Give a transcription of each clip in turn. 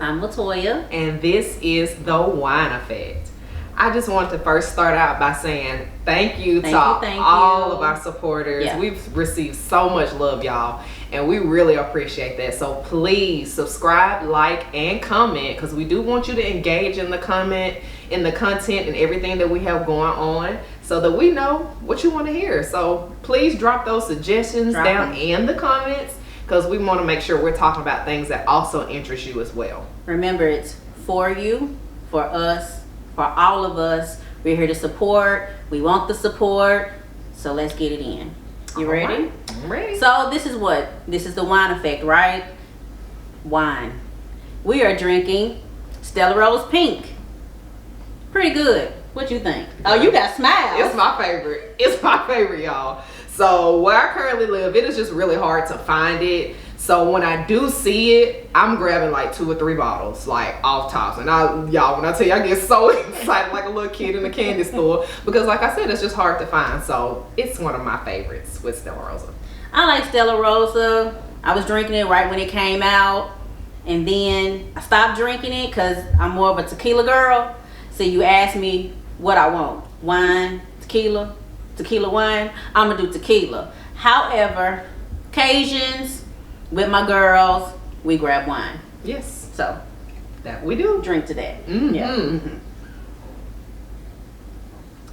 I'm Latoya. And this is The Wine Effect. I just want to first start out by saying thank you to all of our supporters. Yeah. We've received so much love, y'all, and we really appreciate that. So please subscribe, like, and comment, because we do want you to engage in the content and everything that we have going on, so that we know what you want to hear. So please drop those suggestions down in the comments, because we want to make sure we're talking about things that also interest you as well. Remember, it's for you, for us, for all of us. We're here to support. We want the support. So let's get it in. You ready? Right. I'm ready. So this is the wine effect, right? Wine. We are drinking Stella Rose Pink. Pretty good. What you think? Oh, you got smiles. It's my favorite. It's my favorite, y'all. So where I currently live, it is just really hard to find it. So when I do see it, I'm grabbing like 2 or 3 bottles, like off tops. And y'all, when I tell you, I get so excited like a little kid in a candy store, because like I said, it's just hard to find. So it's one of my favorites with Stella Rosa. I like Stella Rosa. I was drinking it right when it came out, and then I stopped drinking it because I'm more of a tequila girl. So you ask me what I want: wine, tequila wine. I'm gonna do tequila. However, occasions with my girls, we grab wine. Yes. So that we do. Drink to that. Mm-hmm. Yeah. Mm-hmm.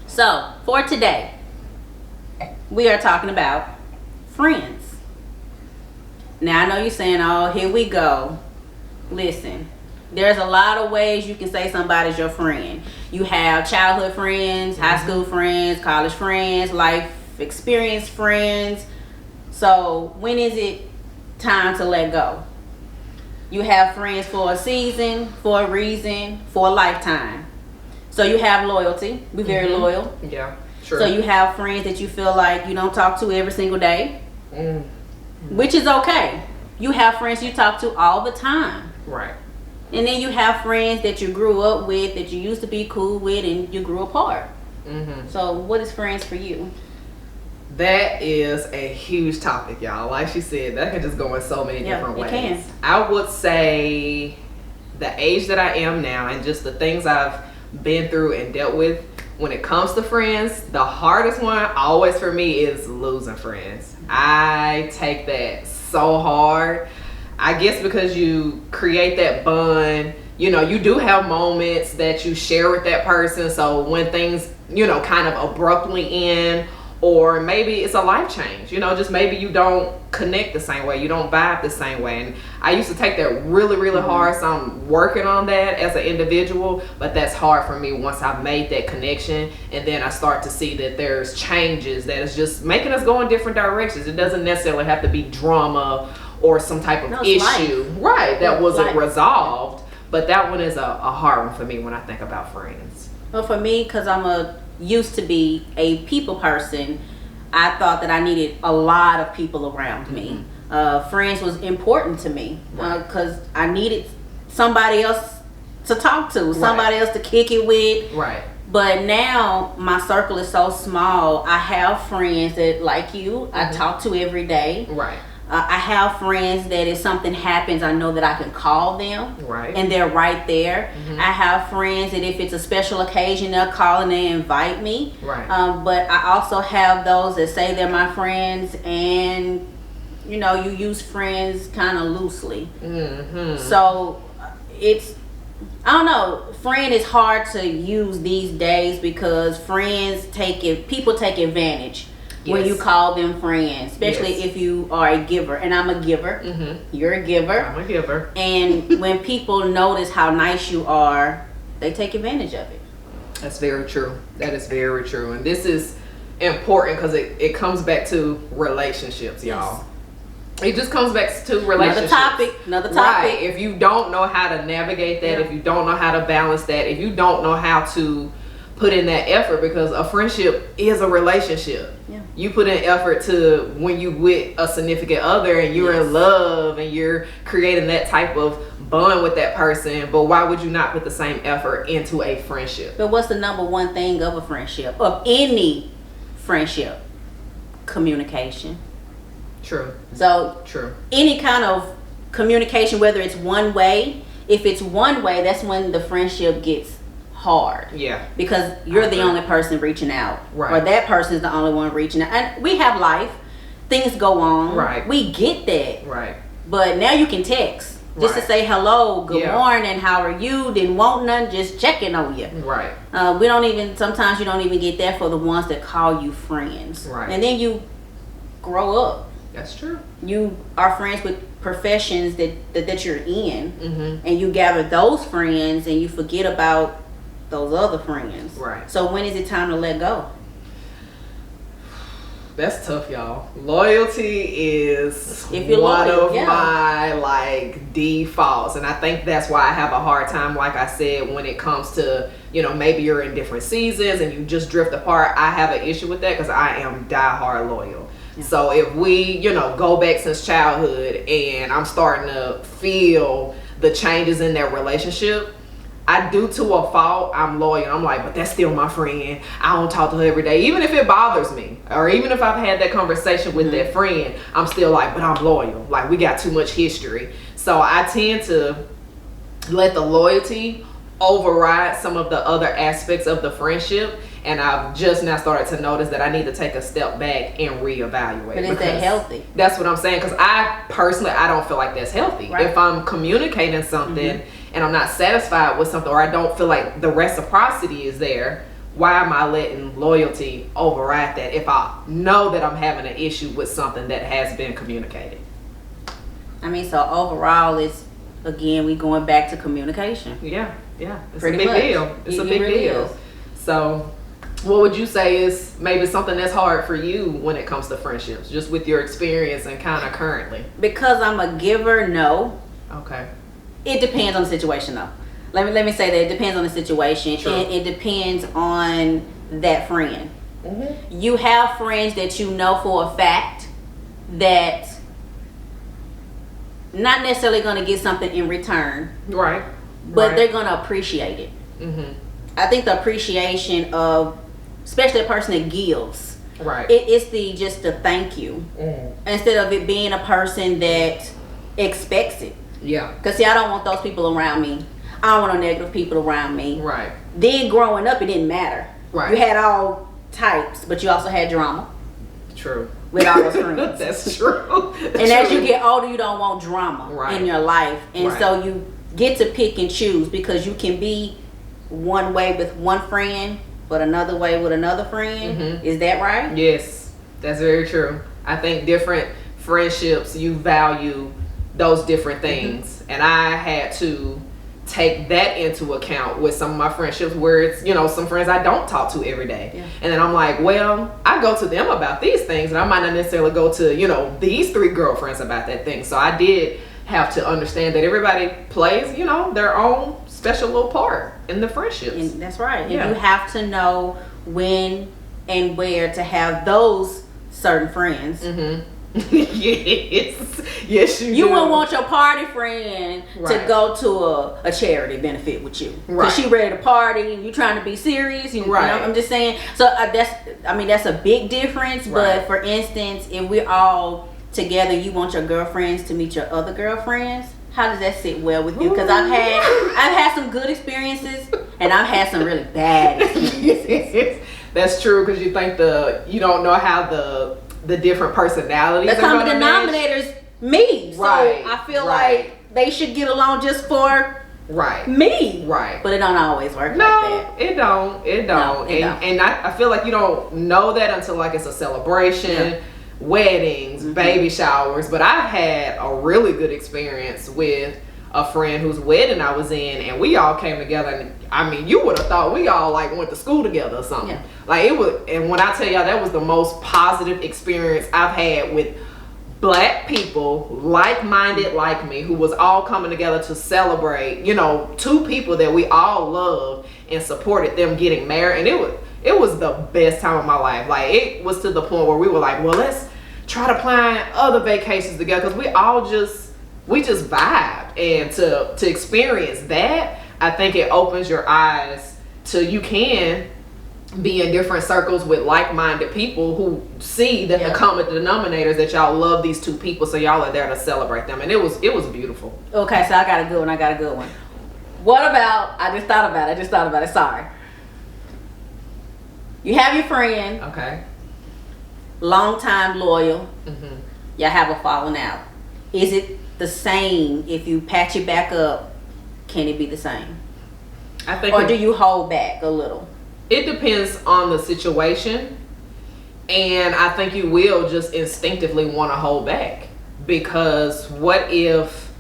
So for today, we are talking about friends. Now I know you're saying, oh, here we go. Listen, there's a lot of ways you can say somebody's your friend. You have childhood friends, high school friends, college friends, life experience friends. So when is it time to let go? You have friends for a season, for a reason, for a lifetime. So you have loyalty. Be very loyal. Yeah, sure. So you have friends that you feel like you don't talk to every single day, which is okay. You have friends you talk to all the time. Right. And then you have friends that you grew up with, that you used to be cool with, and you grew apart. So what is friends for you? That is a huge topic, y'all. Like she said, that can just go in so many different ways. Can. I would say the age that I am now, and just the things I've been through and dealt with when it comes to friends, the hardest one always for me is losing friends. I take that so hard. I guess because you create that bond, you know, you do have moments that you share with that person. So when things, you know, kind of abruptly end, or maybe it's a life change, you know, just maybe you don't connect the same way, you don't vibe the same way. And I used to take that really, really hard. So I'm working on that as an individual, but that's hard for me once I've made that connection. And then I start to see that there's changes that is just making us go in different directions. It doesn't necessarily have to be drama or some type of issue, right, that wasn't resolved. But that one is a hard one for me when I think about friends. Well, for me, because used to be a people person, I thought that I needed a lot of people around me. Friends was important to me because I needed somebody else to talk to, somebody else to kick it with. Right. But now my circle is so small. I have friends that, like you, I talk to every day. Right. I have friends that if something happens, I know that I can call them, and they're right there. I have friends that if it's a special occasion, they'll call and they invite me. Right. But I also have those that say they're my friends, and you know, you use friends kind of loosely. So it's, I don't know, friend is hard to use these days because people take advantage. When you call them friends, especially if you are a giver. And I'm a giver. You're a giver. I'm a giver. And when people notice how nice you are, they take advantage of it. That's very true. That is very true. And this is important because it comes back to relationships, y'all. It just comes back to relationships. Another topic. Right. If you don't know how to navigate that, if you don't know how to balance that, if you don't know how to put in that effort, because a friendship is a relationship. You put in effort to when you with a significant other and you're in love and you're creating that type of bond with that person, but why would you not put the same effort into a friendship? But what's the number one thing of a friendship, of any friendship? Communication. True. So any kind of communication, whether it's one way, if it's one way, that's when the friendship gets hard. Yeah. Because you're the only person reaching out. Right. Or that person's the only one reaching out. And we have life. Things go on. Right. We get that. Right. But now you can text. Just to say hello, good morning, how are you? Didn't want none, just checking on you. Right. We don't even, sometimes you don't even get that for the ones that call you friends. Right. And then you grow up. That's true. You are friends with professions that you're in, Mm-hmm. and you gather those friends and you forget about those other friends. Right. So when is it time to let go? That's tough, y'all. Loyalty is If you're one loyal, of my like defaults, and I think that's why I have a hard time, like I said, when it comes to, you know, maybe you're in different seasons and you just drift apart. I have an issue with that because I am diehard loyal. Yeah. So if we, you know, go back since childhood and I'm starting to feel the changes in that relationship, I do to a fault. I'm loyal. I'm like, but that's still my friend. I don't talk to her every day. Even if it bothers me, or even if I've had that conversation with that friend, I'm still like, but I'm loyal. Like, we got too much history. So I tend to let the loyalty override some of the other aspects of the friendship. And I've just now started to notice that I need to take a step back and reevaluate. But is that healthy? That's what I'm saying. Because I personally, I don't feel like that's healthy. Right. If I'm communicating something and I'm not satisfied with something, or I don't feel like the reciprocity is there, why am I letting loyalty override that if I know that I'm having an issue with something that has been communicated? I mean, so overall, it's, again, we going back to communication. Yeah. It's Pretty a big much. deal. It's It a big really deal. is. So what would you say is maybe something that's hard for you when it comes to friendships, just with your experience and kind of currently? Because I'm a giver, no. Okay. It depends on the situation, though. Let me say that it depends on the situation. Sure. And it depends on that friend. Mm-hmm. You have friends that you know for a fact that not necessarily going to get something in return, Right. but they're going to appreciate it. Mm-hmm. I think the appreciation of, especially a person that gives, Right. it's just the thank you, instead of it being a person that expects it. Yeah. Because, see, I don't want those people around me. I don't want no negative people around me. Right. Then growing up, it didn't matter. Right. You had all types, but you also had drama True. with all those friends. That's true. And as you get older, you don't want drama in your life. And so you get to pick and choose, because you can be one way with one friend, but another way with another friend. Mm-hmm. Is that right? Yes, that's very true. I think different friendships, you value those different things. And I had to take that into account with some of my friendships, where it's, you know, some friends I don't talk to every day. Yeah. And then I'm like, well, I go to them about these things, and I might not necessarily go to, you know, these 3 girlfriends about that thing. So I did have to understand that everybody plays, you know, their own special little part in the friendships. And that's right. Yeah. And you have to know when and where to have those certain friends. Mm-hmm. yes, you You do. wouldn't want your party friend to Right. go to a charity benefit with you, Right. because she ready to party and you trying to be serious. You Right. know, I'm just saying. So that's a big difference. Right. But for instance, if we're all together, you want your girlfriends to meet your other girlfriends. How does that sit well with you? Because I've had some good experiences, and I've had some really bad experiences. That's true, because you think you don't know how the different personalities The are common gonna denominator's me. Right, So I feel right. like they should get along just for Right. me. Right. But it don't always work No, like that. it don't. It don't. No, it don't. And I feel like you don't know that until like it's a celebration, weddings, baby showers. But I've had a really good experience with a friend whose wedding I was in, and we all came together, and I mean, you would have thought we all like went to school together or something. Yeah. Like it was, and when I tell y'all, that was the most positive experience I've had with Black people, like-minded like me, who was all coming together to celebrate, you know, 2 people that we all loved and supported them getting married. And it was the best time of my life. Like, it was to the point where we were like, well, let's try to plan other vacations together, because we just vibe. And to experience that, I think it opens your eyes to, you can be in different circles with like-minded people who see that the common denominator is that y'all love these two people, so y'all are there to celebrate them, and it was beautiful. Okay, so I got a good one. What about, I just thought about it, sorry. You have your friend. Okay. Long time loyal. Mm-hmm. Y'all have a falling out. Is it the same if you patch it back up? Can it be the same? I think. Or do you hold back a little? It depends on the situation, and I think you will just instinctively want to hold back, because what if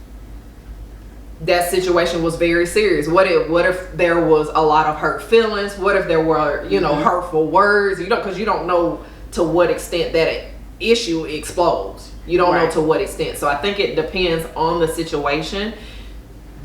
that situation was very serious? What if there was a lot of hurt feelings? What if there were, hurtful words? Because you don't know to what extent that issue explodes. You don't know to what extent. So I think it depends on the situation.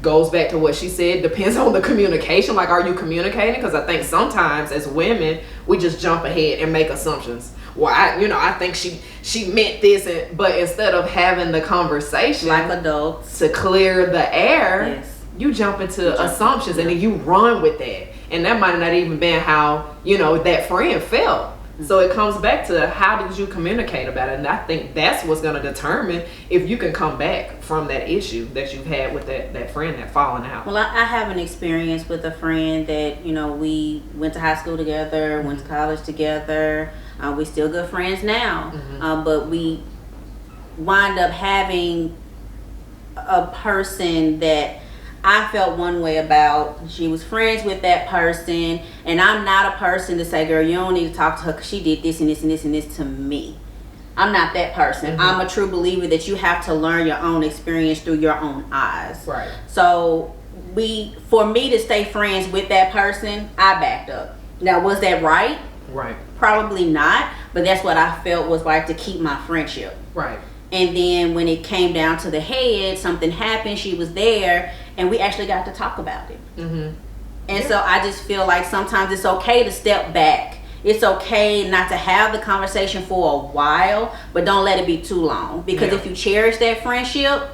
Goes back to what she said, depends on the communication. Like, are you communicating? Because I think sometimes as women, we just jump ahead and make assumptions. Well, I think she meant this, but instead of having the conversation like adults to clear the air, you jump into assumptions and then you run with that. And that might not even been how, that friend felt. So it comes back to how did you communicate about it? And I think that's what's going to determine if you can come back from that issue that you've had with that friend that falling out. Well, I have an experience with a friend that, we went to high school together, went to college together. We still good friends now. Mm-hmm. But we wind up having a person that I felt one way about. She was friends with that person, and I'm not a person to say, girl, you don't need to talk to her because she did this and this and this and this to me. I'm not that person. Mm-hmm. I'm a true believer that you have to learn your own experience through your own eyes. Right. So for me to stay friends with that person, I backed up. Now, was that right? Right. Probably not, but that's what I felt was right to keep my friendship. Right. And then when it came down to the head, something happened, she was there, and we actually got to talk about it. Mm-hmm. And so I just feel like sometimes it's okay to step back. It's okay not to have the conversation for a while, but don't let it be too long. Because if you cherish that friendship,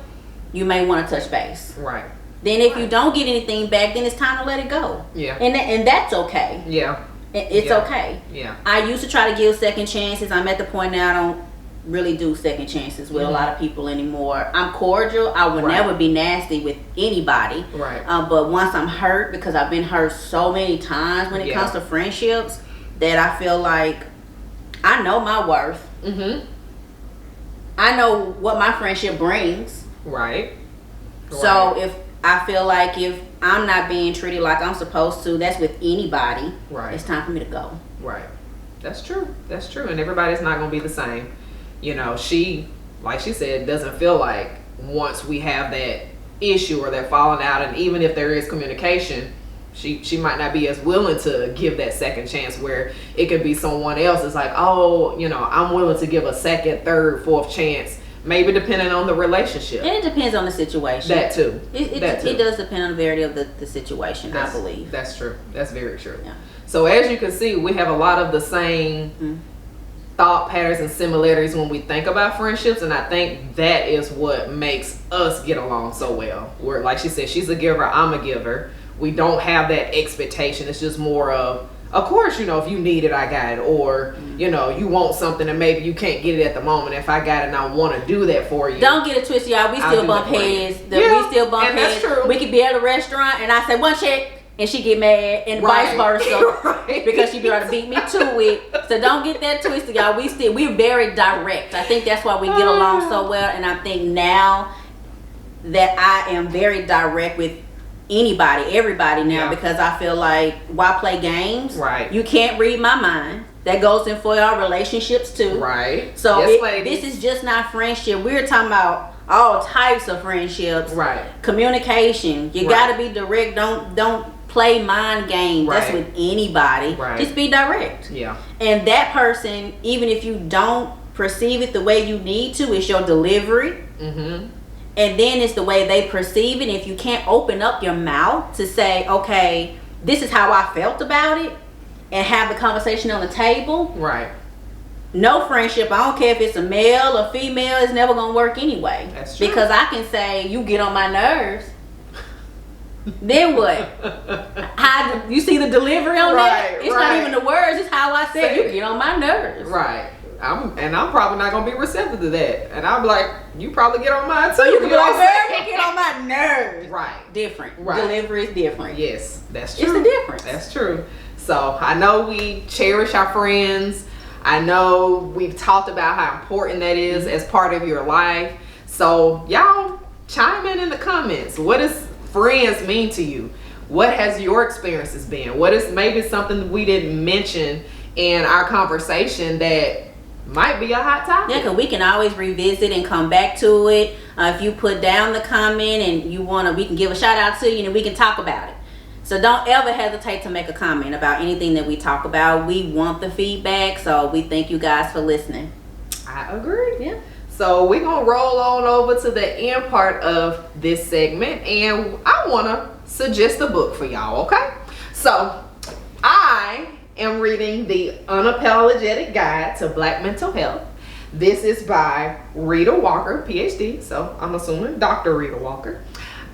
you may want to touch base. Right. Then if you don't get anything back, then it's time to let it go. Yeah. And that's okay. Yeah. It's okay. Yeah. I used to try to give second chances. I'm at the point now I don't really do second chances with a lot of people anymore. I'm cordial. I would never be nasty with anybody. Right. But once I'm hurt, because I've been hurt so many times when it comes to friendships, that I feel like I know my worth. Mm-hmm. I know what my friendship brings. Right. So if I feel like if I'm not being treated like I'm supposed to, that's with anybody. Right. It's time for me to go. Right. That's true. That's true. And everybody's not going to be the same. She, like she said, doesn't feel like once we have that issue or that falling out, and even if there is communication, she might not be as willing to give that second chance, where it could be someone else is like, oh, I'm willing to give a second, third, fourth chance, maybe depending on the relationship. And it depends on the situation. That too. It does depend on the severity of the situation, I believe. That's true. That's very true. Yeah. So as you can see, we have a lot of the same thought patterns and similarities when we think about friendships, and I think that is what makes us get along so well. Where, like she said, she's a giver, I'm a giver. We don't have that expectation. It's just more of course, if you need it, I got it, or you want something and maybe you can't get it at the moment. If I got it and I want to do that for you, don't get it twisted, y'all. We still bump heads. We still bump heads. That's true. We could be at a restaurant and I say one check, and she get mad, and vice versa, because she be able to beat me to it. So don't get that twisted, y'all. We're very direct. I think that's why we get along so well, and I think now that I am very direct with everybody now, because I feel like, why play games? Right. You can't read my mind. That goes in for our relationships too. Right. So this is just not friendship. We're talking about all types of friendships. Right. Communication. You gotta be direct. Don't play mind games. That's with anybody. Right. Just be direct. Yeah. And that person, even if you don't perceive it the way you need to, it's your delivery. Mm-hmm. And then it's the way they perceive it. If you can't open up your mouth to say, okay, this is how I felt about it, and have the conversation on the table. Right. No friendship, I don't care if it's a male or female, it's never going to work anyway. That's true. Because I can say, you get on my nerves. Then what? How you see the delivery on that? It's not even the words. It's how I said you get on my nerves. Right. I'm probably not gonna be receptive to that. And I'm like, you probably get on mine too. So you can be like, girl, you get on my nerves. Right. Different. Right. Delivery is different. Yes, that's true. It's the difference. That's true. So I know we cherish our friends. I know we've talked about how important that is as part of your life. So y'all chime in the comments. What does friends mean to you? What has your experiences been? What is maybe something we didn't mention in our conversation that might be a hot topic? Yeah, because we can always revisit and come back to it. If you put down the comment and you want to, we can give a shout out to you and we can talk about it. So don't ever hesitate to make a comment about anything that we talk about. We want the feedback, so we thank you guys for listening. I agree. Yeah. So we're going to roll on over to the end part of this segment, and I want to suggest a book for y'all, okay? So I am reading The Unapologetic Guide to Black Mental Health. This is by Rita Walker, PhD, so I'm assuming Dr. Rita Walker.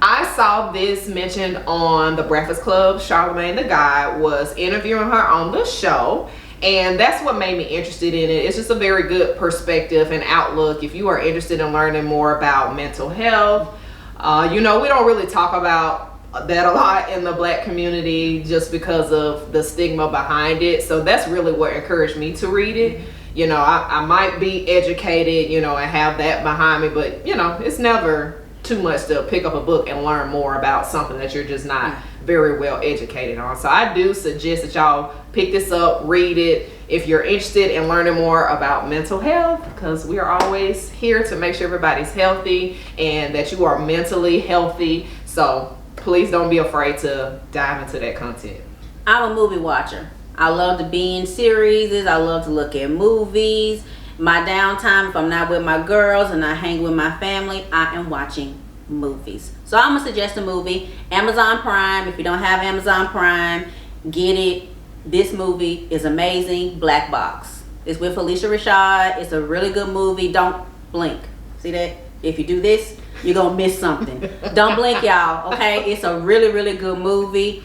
I saw this mentioned on The Breakfast Club. Charlamagne the Guy was interviewing her on the show, and that's what made me interested in it. It's just a very good perspective and outlook if you are interested in learning more about mental health. We don't really talk about that a lot in the Black community just because of the stigma behind it. So that's really what encouraged me to read it. I might be educated, and have that behind me, but it's never too much to pick up a book and learn more about something that you're just not very well educated on. So I do suggest that y'all pick this up, read it if you're interested in learning more about mental health, because we are always here to make sure everybody's healthy and that you are mentally healthy. So please don't be afraid to dive into that content. I'm a movie watcher. I love to be in series. I love to look at movies. My downtime, if I'm not with my girls and I hang with my family, I am watching movies. So I'm gonna suggest a movie. Amazon Prime. If you don't have Amazon Prime, get it. This movie is amazing. Black Box. It's with Felicia Rashad. It's a really good movie. Don't blink. See that? If you do this, you're gonna miss something. Don't blink, y'all. Okay? It's a really, really good movie.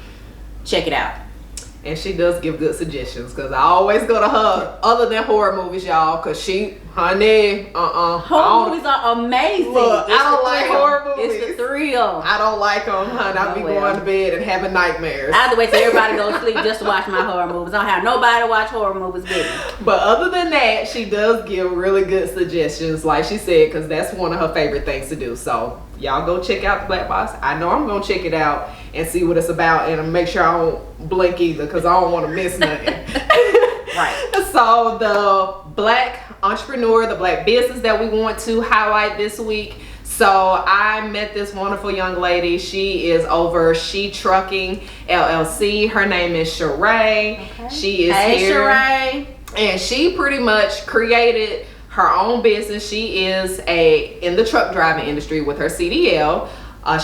Check it out. And she does give good suggestions, because I always go to her other than horror movies, y'all, because horror movies are amazing. Look, I don't like horror movies. It's the thrill. I don't like them, honey. I be going to bed and having nightmares. I have to wait till everybody goes to sleep just to watch my horror movies. I don't have nobody to watch horror movies with me. But other than that, she does give really good suggestions, like she said, because that's one of her favorite things to do. So y'all go check out the Black Box. I know I'm going to check it out and see what it's about, and make sure I don't blink either, because I don't want to miss nothing. Right. So the Black entrepreneur, the Black business that we want to highlight this week. So I met this wonderful young lady. She is over Shetrucking LLC. Her name is Sheree. Okay. She is here. Sheree. And she pretty much created her own business. She is in the truck driving industry with her CDL.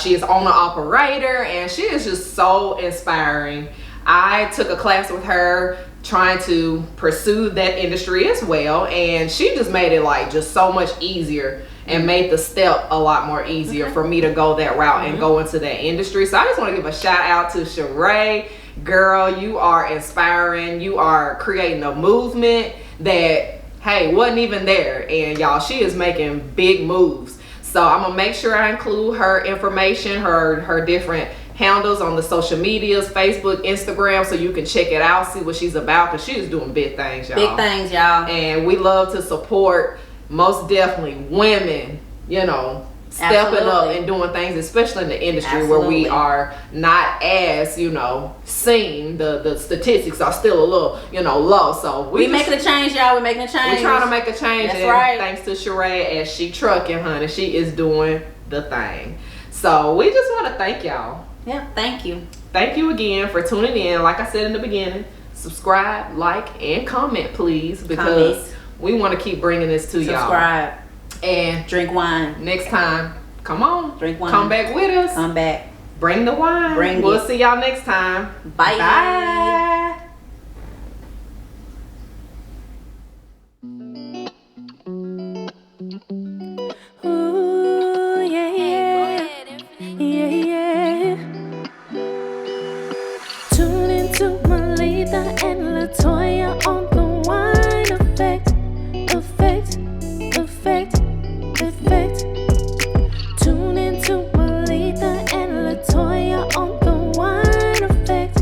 She is owner operator, and she is just so inspiring. I took a class with her trying to pursue that industry as well, and she just made it like just so much easier and made the step a lot more easier for me to go that route and go into that industry. So I just want to give a shout out to Sheree. Girl, you are inspiring. You are creating a movement that, hey, wasn't even there, and y'all, she is making big moves. So I'm gonna make sure I include her information, her different handles on the social medias, Facebook, Instagram, so you can check it out, see what she's about, because she is doing big things, y'all. Big things, y'all. And we love to support, most definitely, women, stepping up and doing things, especially in the industry where we are not as, seen. The statistics are still a little, low. So we making a change, y'all. We're making a change. We're trying to make a change. That's right. Thanks to Sheree as Shetrucking, honey. She is doing the thing. So we just want to thank y'all. Yeah, thank you. Thank you again for tuning in. Like I said in the beginning, subscribe, like, and comment, please, because we want to keep bringing this to y'all. Subscribe. And drink wine. Next time, come on. Drink wine. Come back with us. Come back. Bring the wine. We'll see y'all next time. Bye. Bye. Ooh, yeah, yeah. Yeah, yeah. Malita and Latoya on the wine effect. Tune into Malita and Latoya on the wine effect.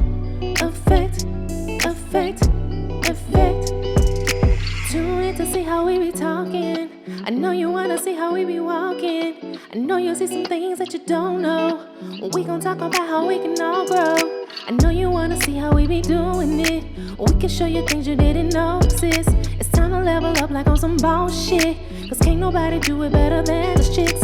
Tune in to see how we be talking. I know you wanna see how we be walking. I know you'll see some things that you don't know. We gon' talk about how we can all grow. I know you wanna see how we be doing it. We can show you things you didn't notice. It's time to level up like on some bullshit. Cause can't nobody do it better than us chicks.